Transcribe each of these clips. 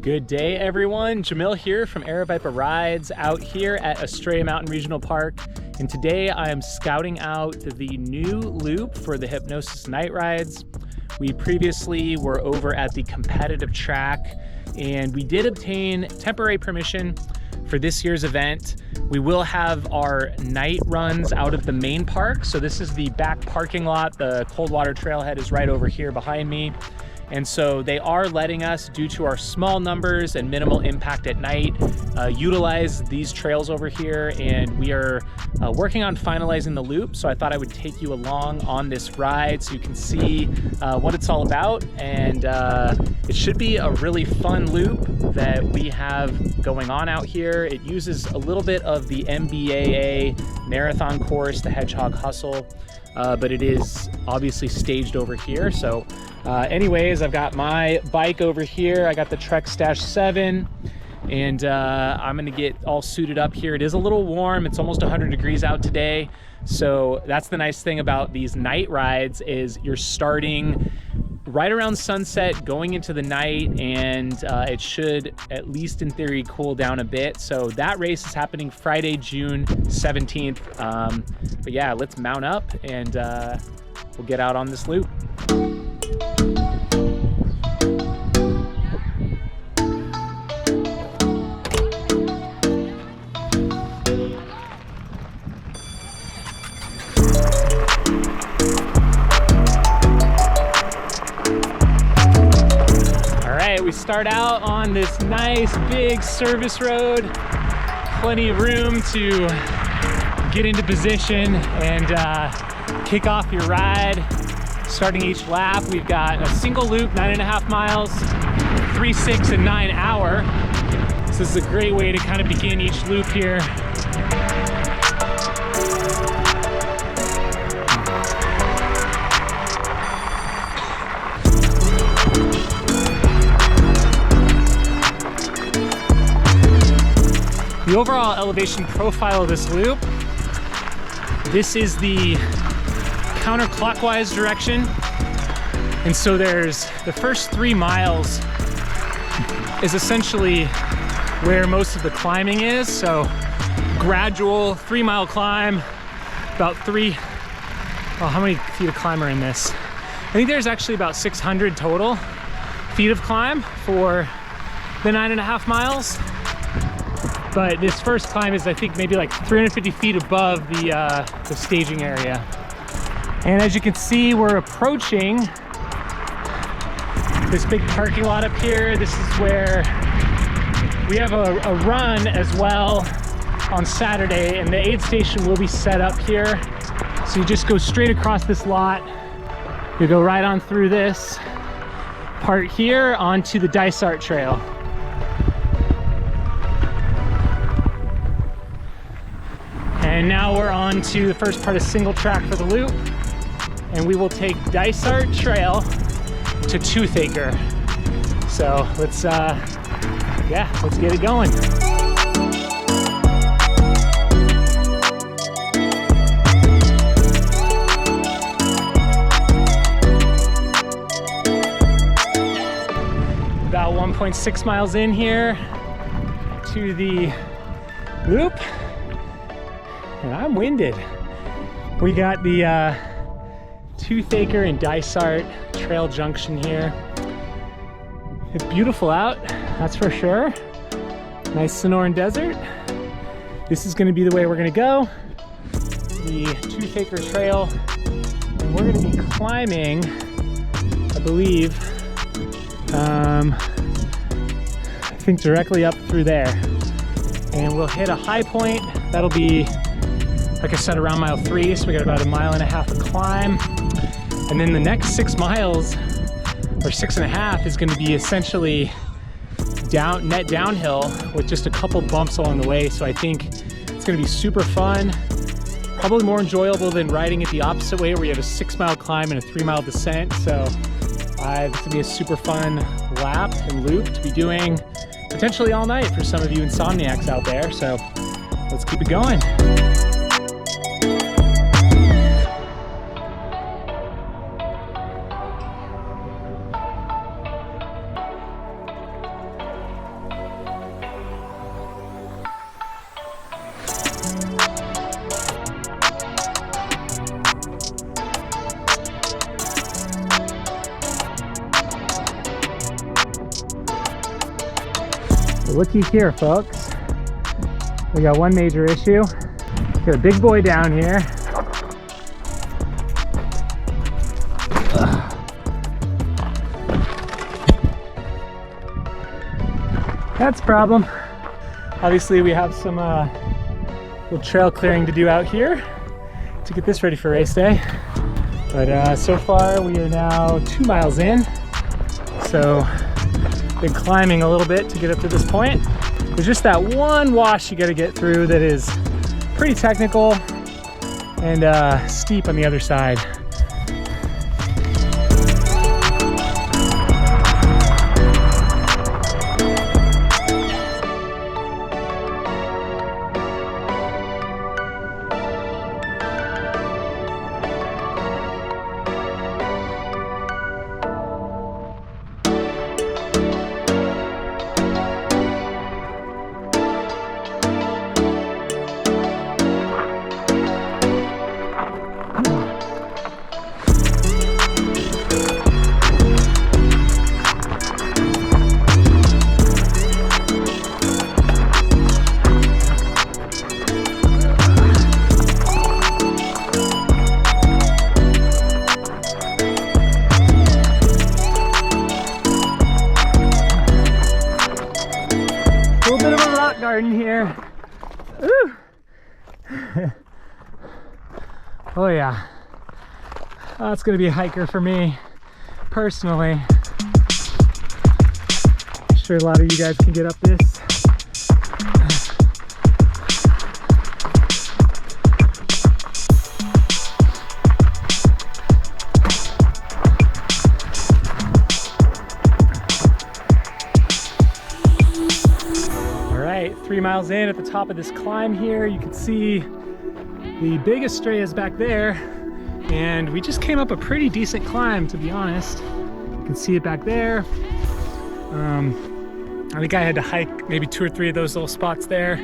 Good day, everyone. Jamil here from Aravaipa Rides out here at Estrella Mountain Regional Park. And today I am scouting out the new loop for the Hypnosis night rides. We previously were over at the competitive track and we did obtain temporary permission for this year's event. We will have our night runs out of the main park. So this is the back parking lot. The cold water trailhead is right over here behind me. And so they are letting us, due to our small numbers and minimal impact at night, utilize these trails over here. And we are working on finalizing the loop. So I thought I would take you along on this ride so you can see what it's all about. And it should be a really fun loop that we have going on out here. It uses a little bit of the MBAA marathon course, the Hedgehog Hustle, but it is obviously staged over here. So anyways, I've got my bike over here. I got the Trek Stash 7 and I'm gonna get all suited up here. It is a little warm. It's almost 100 degrees out today. So that's the nice thing about these night rides is you're starting right around sunset, going into the night, and it should, at least in theory, cool down a bit. So that race is happening Friday, June 17th. But yeah, let's mount up and we'll get out on this loop. We start out on this nice big service road, plenty of room to get into position and kick off your ride. Starting each lap, we've got a single loop, 9.5 miles, 3, 6, and 9 hour. So this is a great way to kind of begin each loop here. The overall elevation profile of this loop, this is the counterclockwise direction. And so there's the first 3 miles is essentially where most of the climbing is. So gradual 3-mile climb, about how many feet of climb are in this? I think there's actually about 600 total feet of climb for the 9.5 miles. But this first climb is, I think, maybe like 350 feet above the staging area. And as you can see, we're approaching this big parking lot up here. This is where we have a run as well on Saturday, and the aid station will be set up here. So you just go straight across this lot. You go right on through this part here onto the Dysart Trail. And now we're on to the first part of single track for the loop. And we will take Dysart Trail to Toothaker. So let's get it going. About 1.6 miles in here to the loop. And I'm winded. We got the Toothaker and Dysart Trail Junction here. It's beautiful out, that's for sure. Nice Sonoran Desert. This is gonna be the way we're gonna go. The Toothaker Trail. And we're gonna be climbing, I believe, I think directly up through there. And we'll hit a high point. That'll be, like I said, around mile 3, so we got about 1.5 miles of climb. And then the next 6 miles, or 6.5, is gonna be essentially net downhill with just a couple bumps along the way. So I think it's gonna be super fun, probably more enjoyable than riding it the opposite way where you have a 6-mile climb and a 3-mile descent. So it's gonna be a super fun lap and loop to be doing potentially all night for some of you insomniacs out there. So let's keep it going. Well, looky here, folks. We got one major issue. Got a big boy down here. That's a problem. Obviously, we have some little trail clearing to do out here to get this ready for race day. But so far, we are now 2 miles in. So, been climbing a little bit to get up to this point. There's just that one wash you gotta get through that is pretty technical and steep on the other side. Garden here. Ooh. Oh yeah, that's gonna be a hiker for me personally. I'm sure a lot of you guys can get up this. All right, 3 miles in at the top of this climb here, you can see the big Estrellas back there, and we just came up a pretty decent climb, to be honest. You can see it back there. I think I had to hike maybe 2 or 3 of those little spots there,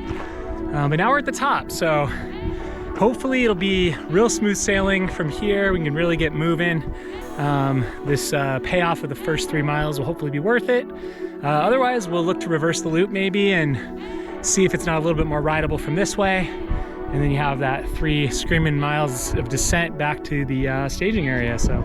but now we're at the top, so hopefully it'll be real smooth sailing from here. We can really get moving. This payoff of the first 3 miles will hopefully be worth it. Otherwise, we'll look to reverse the loop maybe and see if it's not a little bit more rideable from this way. And then you have that 3 screaming miles of descent back to the staging area. So.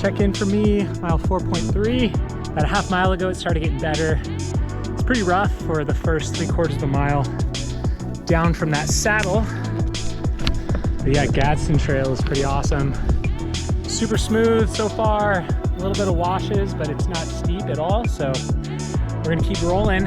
Check-in for me, mile 4.3. About a half mile ago, it started getting better. It's pretty rough for the first 3/4 of a mile down from that saddle. But yeah, Gadsden Trail is pretty awesome. Super smooth so far. A little bit of washes, but it's not steep at all. So we're gonna keep rolling.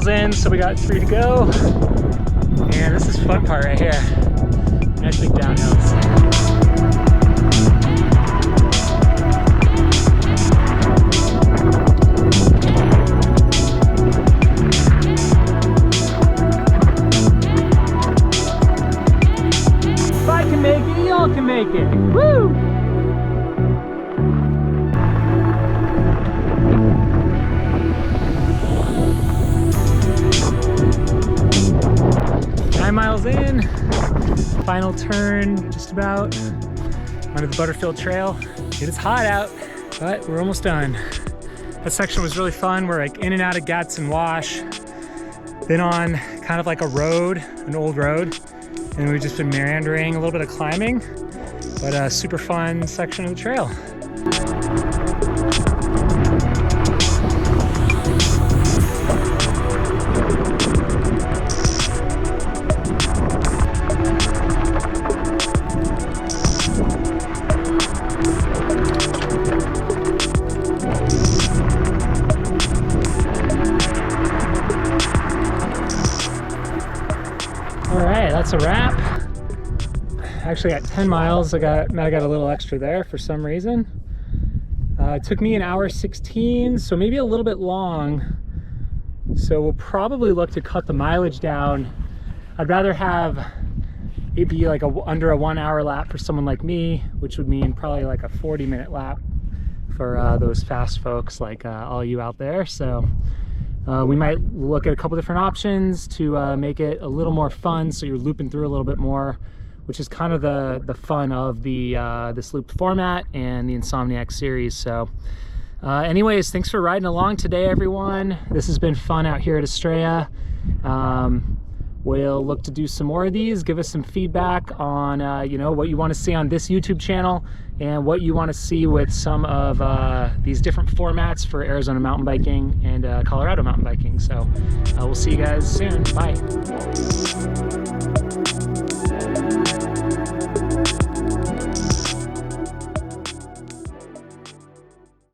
miles in, so we got 3 to go. And this is the fun part right here. Nice big downhills. 9 miles in, final turn, just about onto the Butterfield Trail. It is hot out, but we're almost done. That section was really fun. We're like in and out of Gats and Wash. Been on kind of like a road, an old road, and we've just been meandering, a little bit of climbing, but a super fun section of the trail. That's a wrap. Actually got 10 miles. I got a little extra there for some reason. It took me 1 hour 16, so maybe a little bit long. So we'll probably look to cut the mileage down. I'd rather have it be like under a 1 hour lap for someone like me, which would mean probably like a 40-minute lap for those fast folks like all you out there. So we might look at a couple different options to make it a little more fun, so you're looping through a little bit more, which is kind of the fun of the this loop format and the Insomniac series. So anyways, thanks for riding along today, everyone. This has been fun out here at Estrella. We'll look to do some more of these. Give us some feedback on you know, what you want to see on this YouTube channel and what you want to see with some of these different formats for Arizona mountain biking and Colorado mountain biking. So we'll see you guys soon. Bye.